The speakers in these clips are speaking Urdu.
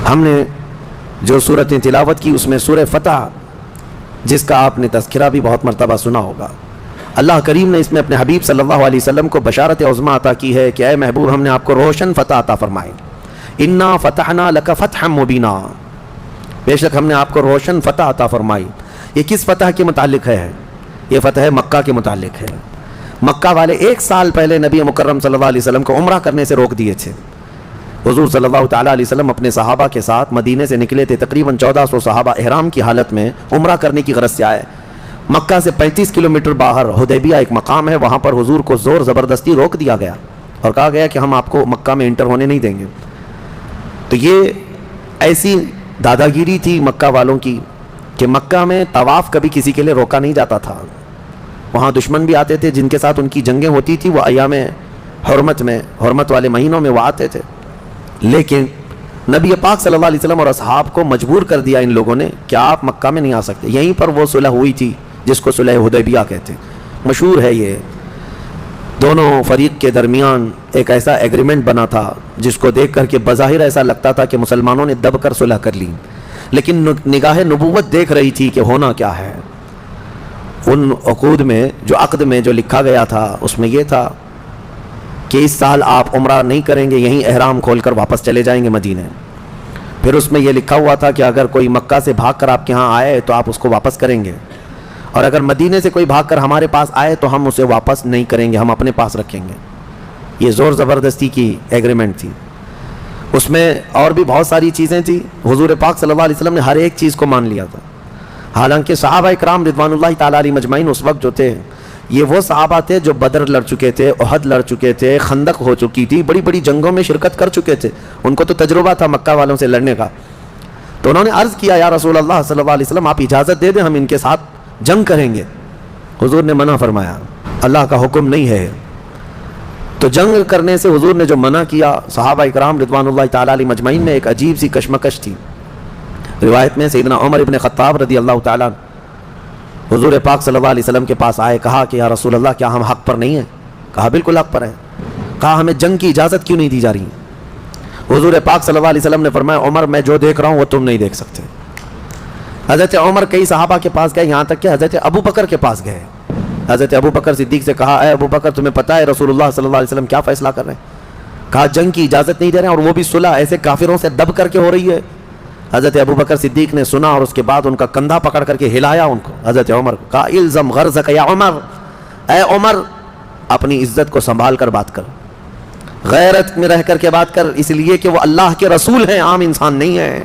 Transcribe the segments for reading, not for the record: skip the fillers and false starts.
ہم نے جو صورتیں تلاوت کی اس میں سورہ فتح، جس کا آپ نے تذکرہ بھی بہت مرتبہ سنا ہوگا، اللہ کریم نے اس میں اپنے حبیب صلی اللہ علیہ وسلم کو بشارت عظمیٰ عطا کی ہے کہ اے محبوب، ہم نے آپ کو روشن فتح عطا فرمائی، انا فتحنا لک فتحا مبینا، بے شک ہم نے آپ کو روشن فتح عطا فرمائی۔ یہ کس فتح کے متعلق ہے؟ یہ فتح مکہ کے متعلق ہے۔ مکہ والے 1 سال پہلے نبی مکرم صلی اللہ علیہ وسلم کو عمرہ کرنے سے روک دیے تھے۔ حضور صلی اللہ تعالیٰ علیہ وسلم اپنے صحابہ کے ساتھ مدینے سے نکلے تھے، تقریباً 1400 صحابہ احرام کی حالت میں عمرہ کرنے کی غرض سے آئے۔ مکہ سے 35 کلومیٹر باہر حدیبیہ ایک مقام ہے، وہاں پر حضور کو زور زبردستی روک دیا گیا اور کہا گیا کہ ہم آپ کو مکہ میں انٹر ہونے نہیں دیں گے۔ تو یہ ایسی داداگیری تھی مکہ والوں کی کہ مکہ میں طواف کبھی کسی کے لیے روکا نہیں جاتا تھا۔ وہاں دشمن بھی آتے تھے جن کے ساتھ ان کی جنگیں ہوتی تھی، وہ ایام حرمت میں، حرمت والے مہینوں میں وہ آتے تھے، لیکن نبی پاک صلی اللہ علیہ وسلم اور اصحاب کو مجبور کر دیا ان لوگوں نے کہ آپ مکہ میں نہیں آ سکتے۔ یہیں پر وہ صلح ہوئی تھی جس کو صلح حدیبیہ کہتے ہیں، مشہور ہے۔ یہ دونوں فریق کے درمیان ایک ایسا ایگریمنٹ بنا تھا جس کو دیکھ کر کے بظاہر ایسا لگتا تھا کہ مسلمانوں نے دب کر صلح کر لی، لیکن نگاہ نبوت دیکھ رہی تھی کہ ہونا کیا ہے۔ ان عقود میں، جو عقد میں جو لکھا گیا تھا، اس میں یہ تھا کہ اس سال آپ عمرہ نہیں کریں گے، یہیں احرام کھول کر واپس چلے جائیں گے مدینے۔ پھر اس میں یہ لکھا ہوا تھا کہ اگر کوئی مکہ سے بھاگ کر آپ کے ہاں آئے تو آپ اس کو واپس کریں گے، اور اگر مدینے سے کوئی بھاگ کر ہمارے پاس آئے تو ہم اسے واپس نہیں کریں گے، ہم اپنے پاس رکھیں گے۔ یہ زور زبردستی کی ایگریمنٹ تھی۔ اس میں اور بھی بہت ساری چیزیں تھیں۔ حضور پاک صلی اللہ علیہ وسلم نے ہر ایک چیز کو مان لیا تھا۔ حالانکہ صحابہ اکرام رضوان اللہ تعالیٰ علیہ مجمعین اس وقت جو تھے، یہ وہ صحابہ تھے جو بدر لڑ چکے تھے، احد لڑ چکے تھے، خندق ہو چکی تھی، بڑی بڑی جنگوں میں شرکت کر چکے تھے، ان کو تو تجربہ تھا مکہ والوں سے لڑنے کا۔ تو انہوں نے عرض کیا، یا رسول اللہ صلی اللہ علیہ وسلم، آپ اجازت دے دیں، ہم ان کے ساتھ جنگ کریں گے۔ حضور نے منع فرمایا، اللہ کا حکم نہیں ہے۔ تو جنگ کرنے سے حضور نے جو منع کیا، صحابہ اکرام رضوان اللہ تعالیٰ علیہ مجمعین میں ایک عجیب سی کشمکش تھی۔ روایت میں سیدنا عمر ابن خطاب رضی اللہ تعالیٰ حضور پاک صلی اللہ علیہ وسلم کے پاس آئے، کہا کہ یا رسول اللہ، کیا ہم حق پر نہیں ہیں؟ کہا بالکل حق پر ہیں۔ کہا ہمیں جنگ کی اجازت کیوں نہیں دی جا رہی؟ حضور پاک صلی اللہ علیہ وسلم نے فرمایا، عمر میں جو دیکھ رہا ہوں وہ تم نہیں دیکھ سکتے۔ حضرت عمر کئی صحابہ کے پاس گئے، یہاں تک کہ حضرت ابو بکر کے پاس گئے۔ حضرت ابو بکر صدیق سے کہا، اے ابو بکر، تمہیں پتہ ہے رسول اللہ صلی اللہ علیہ وسلم کیا فیصلہ کر رہے ہیں؟ کہا جنگ کی اجازت نہیں دے رہے ہیں، اور وہ بھی صلح ایسے کافروں سے دب کر کے ہو رہی ہے۔ حضرت ابو بکر صدیق نے سنا اور اس کے بعد ان کا کندھا پکڑ کر کے ہلایا ان کو، حضرت عمر کو، کہا الزم غرضک یا عمر، اے عمر اپنی عزت کو سنبھال کر بات کر، غیرت میں رہ کر کے بات کر، اس لیے کہ وہ اللہ کے رسول ہیں، عام انسان نہیں ہیں،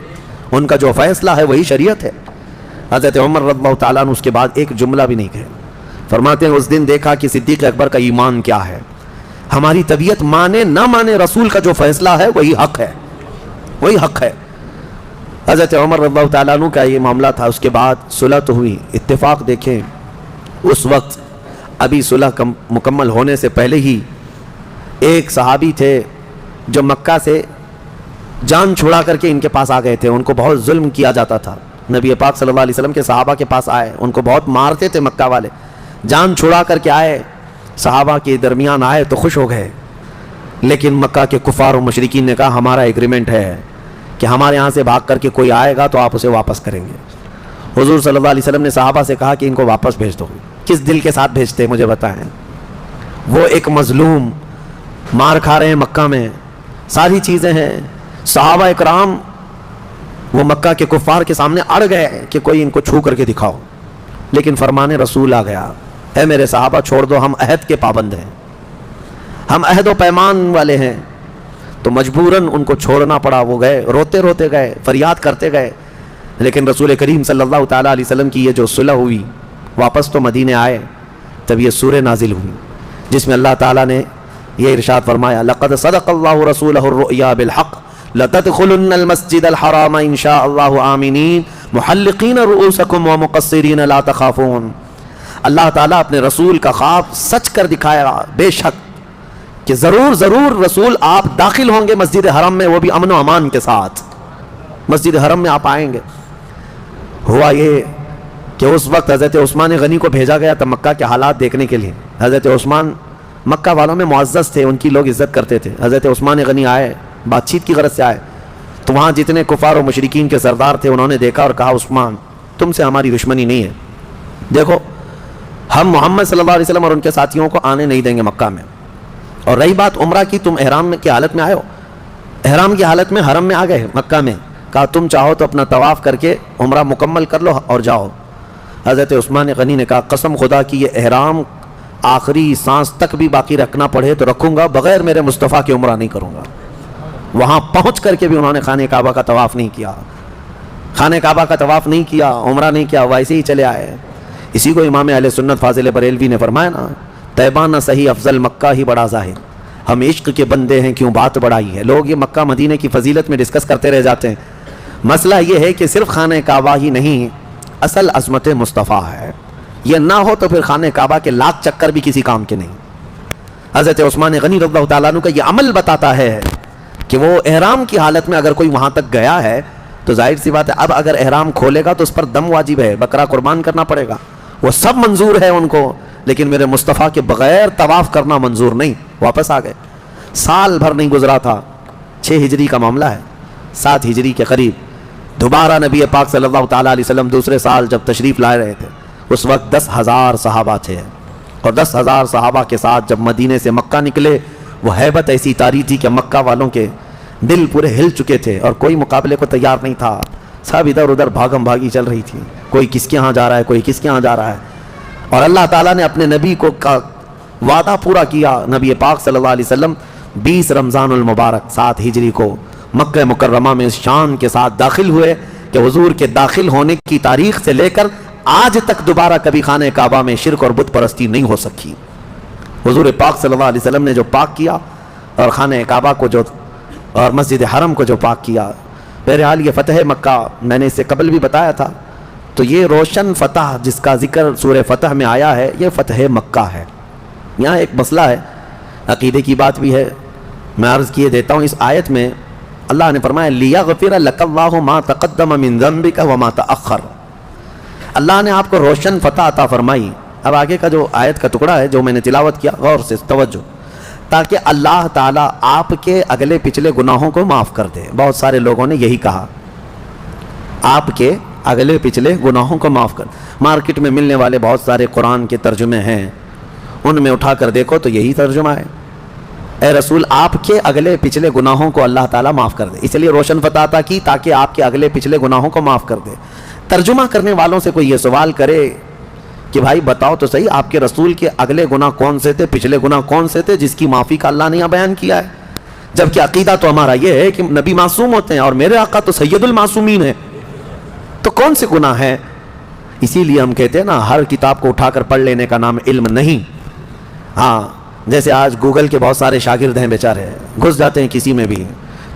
ان کا جو فیصلہ ہے وہی شریعت ہے۔ حضرت عمر رضی اللہ تعالیٰ عنہ اس کے بعد ایک جملہ بھی نہیں کہے۔ فرماتے ہیں اس دن دیکھا کہ صدیق اکبر کا ایمان کیا ہے۔ ہماری طبیعت مانے نہ مانے، رسول کا جو فیصلہ ہے وہی حق ہے، وہی حق ہے۔ حضرت عمر رضی اللہ تعالیٰ عنہ کا یہ معاملہ تھا۔ اس کے بعد صلح تو ہوئی۔ اتفاق دیکھیں، اس وقت ابھی صلح مکمل ہونے سے پہلے ہی ایک صحابی تھے جو مکہ سے جان چھڑا کر کے ان کے پاس آ گئے تھے۔ ان کو بہت ظلم کیا جاتا تھا۔ نبی پاک صلی اللہ علیہ وسلم کے صحابہ کے پاس آئے، ان کو بہت مارتے تھے مکہ والے، جان چھڑا کر کے آئے، صحابہ کے درمیان آئے تو خوش ہو گئے۔ لیکن مکہ کے کفار و مشرکین نے کہا ہمارا ایگریمنٹ ہے کہ ہمارے ہاں سے بھاگ کر کے کوئی آئے گا تو آپ اسے واپس کریں گے۔ حضور صلی اللہ علیہ وسلم نے صحابہ سے کہا کہ ان کو واپس بھیج دو۔ کس دل کے ساتھ بھیجتے مجھے بتائیں؟ وہ ایک مظلوم، مار کھا رہے ہیں مکہ میں، ساری چیزیں ہیں، صحابہ اکرام وہ مکہ کے کفار کے سامنے اڑ گئے کہ کوئی ان کو چھو کر کے دکھاؤ، لیکن فرمان رسول آ گیا، اے میرے صحابہ چھوڑ دو، ہم عہد کے پابند ہیں، ہم عہد و پیمان والے ہیں۔ تو مجبوراً ان کو چھوڑنا پڑا۔ وہ گئے، روتے روتے گئے، فریاد کرتے گئے، لیکن رسول کریم صلی اللہ تعالیٰ علیہ وسلم کی یہ جو صلح ہوئی، واپس تو مدینے آئے، تب یہ سورہ نازل ہوئی جس میں اللہ تعالیٰ نے یہ ارشاد فرمایا، لقد صدق اللہ رسولہ الرؤیا بالحق لتدخلن المسجد الحرام ان شاء اللہ آمنین محلقین رؤوسکم ومقصرین لا تخافون۔ اللہ تعالیٰ اپنے رسول کا خواب سچ کر دکھایا، بے شک کہ ضرور ضرور رسول آپ داخل ہوں گے مسجد حرم میں، وہ بھی امن و امان کے ساتھ مسجد حرم میں آپ آئیں گے۔ ہوا یہ کہ اس وقت حضرت عثمان غنی کو بھیجا گیا تھا مکہ کے حالات دیکھنے کے لیے۔ حضرت عثمان مکہ والوں میں معزز تھے، ان کی لوگ عزت کرتے تھے۔ حضرت عثمان غنی آئے، بات چیت کی غرض سے آئے تو وہاں جتنے کفار و مشرکین کے سردار تھے انہوں نے دیکھا اور کہا عثمان تم سے ہماری دشمنی نہیں ہے، دیکھو ہم محمد صلی اللہ علیہ وسلم اور ان کے ساتھیوں کو آنے نہیں دیں گے مکہ میں، اور رہی بات عمرہ کی، تم احرام کی حالت میں آئے ہو، احرام کی حالت میں حرم میں آ گئے مکہ میں، کہا تم چاہو تو اپنا طواف کر کے عمرہ مکمل کر لو اور جاؤ۔ حضرت عثمان غنی نے کہا قسم خدا کی یہ احرام آخری سانس تک بھی باقی رکھنا پڑے تو رکھوں گا، بغیر میرے مصطفیٰ کے عمرہ نہیں کروں گا۔ وہاں پہنچ کر کے بھی انہوں نے خانہ کعبہ کا طواف نہیں کیا، خانہ کعبہ کا طواف نہیں کیا، عمرہ نہیں کیا، ویسے ہی چلے آئے۔ اسی کو امام اہل سنت فاضل بریلوی نے فرمایا نا، طیبہ نہ صحیح افضل مکہ ہی بڑا ظاہر، ہم عشق کے بندے ہیں کیوں بات بڑائی ہے۔ لوگ یہ مکہ مدینہ کی فضیلت میں ڈسکس کرتے رہ جاتے ہیں، مسئلہ یہ ہے کہ صرف خانہ کعبہ ہی نہیں، اصل عظمت مصطفیٰ ہے، یہ نہ ہو تو پھر خانہ کعبہ کے لاکھ چکر بھی کسی کام کے نہیں۔ حضرت عثمان غنی رضی اللہ تعالیٰ عنہ کا یہ عمل بتاتا ہے کہ وہ احرام کی حالت میں اگر کوئی وہاں تک گیا ہے تو ظاہر سی بات ہے اب اگر احرام کھولے گا تو اس پر دم واجب ہے، بکرا قربان کرنا پڑے گا، وہ سب منظور ہے ان کو، لیکن میرے مصطفیٰ کے بغیر طواف کرنا منظور نہیں۔ واپس آ گئے، سال بھر نہیں گزرا تھا، 6 ہجری کا معاملہ ہے، 7 ہجری کے قریب دوبارہ نبی پاک صلی اللہ تعالیٰ علیہ وسلم دوسرے سال جب تشریف لائے رہے تھے، اس وقت 10,000 صحابہ تھے، اور 10,000 صحابہ کے ساتھ جب مدینے سے مکہ نکلے وہ ہیبت ایسی طاری تھی کہ مکہ والوں کے دل پورے ہل چکے تھے اور کوئی مقابلے کو تیار نہیں تھا، سب ادھر ادھر بھاگم بھاگی چل رہی تھی، کوئی کس کے ہاں جا رہا ہے، کوئی کس کے ہاں جا رہا ہے، اور اللہ تعالیٰ نے اپنے نبی کو وعدہ پورا کیا۔ نبی پاک صلی اللہ علیہ وسلم 20 رمضان المبارک 7 ہجری کو مکہ مکرمہ میں اس شان کے ساتھ داخل ہوئے کہ حضور کے داخل ہونے کی تاریخ سے لے کر آج تک دوبارہ کبھی خانہ کعبہ میں شرک اور بت پرستی نہیں ہو سکی۔ حضور پاک صلی اللہ علیہ وسلم نے جو پاک کیا اور خانہ کعبہ کو جو اور مسجد حرم کو جو پاک کیا، بہرحال یہ فتح مکہ میں نے اس سے قبل بھی بتایا تھا، تو یہ روشن فتح جس کا ذکر سورہ فتح میں آیا ہے یہ فتح مکہ ہے۔ یہاں ایک مسئلہ ہے، عقیدے کی بات بھی ہے، میں عرض کیے دیتا ہوں۔ اس آیت میں اللہ نے فرمایا لِيَغْفِرَ لَكَ اللَّهُ مَا تَقَدَّمَ مِن ذَنبِكَ وَمَا تَأَخَّرَ، اللہ نے آپ کو روشن فتح عطا فرمائی۔ اب آگے کا جو آیت کا ٹکڑا ہے جو میں نے تلاوت کیا، غور سے توجہ، تاکہ اللہ تعالیٰ آپ کے اگلے پچھلے گناہوں کو معاف کر دے۔ بہت سارے لوگوں نے یہی کہا، آپ کے اگلے پچھلے گناہوں کو معاف کر۔ مارکیٹ میں ملنے والے بہت سارے قرآن کے ترجمے ہیں، ان میں اٹھا کر دیکھو تو یہی ترجمہ ہے، اے رسول آپ کے اگلے پچھلے گناہوں کو اللہ تعالیٰ معاف کر دے، اس لیے روشن فتح عطا کی تاکہ آپ کے اگلے پچھلے گناہوں کو معاف کر دے۔ ترجمہ کرنے والوں سے کوئی یہ سوال کرے کہ بھائی بتاؤ تو صحیح آپ کے رسول کے اگلے گناہ کون سے تھے، پچھلے گناہ کون سے تھے جس کی معافی کا اللہ نے یہاں بیان کیا ہے، جبکہ عقیدہ تو ہمارا یہ ہے کہ نبی معصوم ہوتے ہیں اور میرے آقا تو سید المعصومین ہیں، تو کون سے گناہ ہیں؟ اسی لیے ہم کہتے ہیں نا ہر کتاب کو اٹھا کر پڑھ لینے کا نام علم نہیں۔ ہاں جیسے آج گوگل کے بہت سارے شاگرد ہیں بیچارے، گھس جاتے ہیں کسی میں بھی،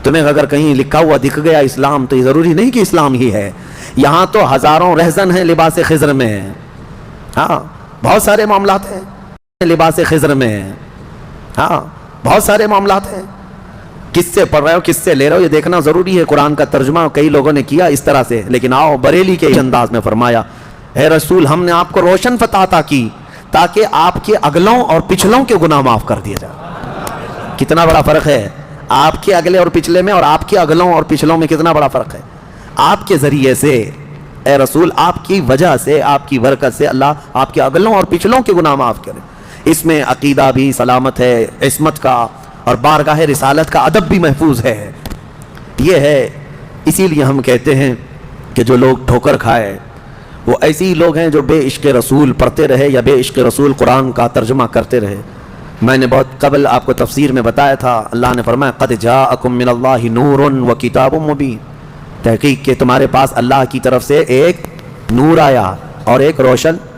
تمہیں اگر کہیں لکھا ہوا دکھ گیا اسلام تو یہ ضروری نہیں کہ اسلام ہی ہے، یہاں تو ہزاروں رہزن ہیں لباس خضر میں ہیں، ہاں بہت سارے معاملات ہیں لباس خضر میں ہیں، ہاں بہت سارے معاملات ہیں، کس سے پڑھ رہے ہو کس سے لے رہے ہو یہ دیکھنا ضروری ہے۔ قرآن کا ترجمہ کئی لوگوں نے کیا اس طرح سے، لیکن آؤ بریلی کے انداز میں فرمایا اے رسول ہم نے آپ کو روشن فتح عطا کی تاکہ آپ کے اگلوں اور پچھلوں کے گناہ معاف کر دیے جائے۔ کتنا بڑا فرق ہے آپ کے اگلے اور پچھلے میں اور آپ کے اگلوں اور پچھلوں میں، کتنا بڑا فرق ہے۔ آپ کے ذریعے سے اے رسول آپ کی وجہ سے آپ کی برکت سے اللہ آپ کے اگلوں اور پچھلوں کے گناہ معاف کرے۔ اس میں عقیدہ بھی سلامت ہے، عصمت کا اور بارگاہ رسالت کا ادب بھی محفوظ ہے۔ یہ ہے اسی لیے ہم کہتے ہیں کہ جو لوگ ٹھوکر کھائے وہ ایسے ہی لوگ ہیں جو بے عشق رسول پڑھتے رہے یا بے عشق رسول قرآن کا ترجمہ کرتے رہے۔ میں نے بہت قبل آپ کو تفسیر میں بتایا تھا، اللہ نے فرمایا قد جاءکم من اللہ نور و کتاب مبین، تحقیق کہ تمہارے پاس اللہ کی طرف سے ایک نور آیا اور ایک روشن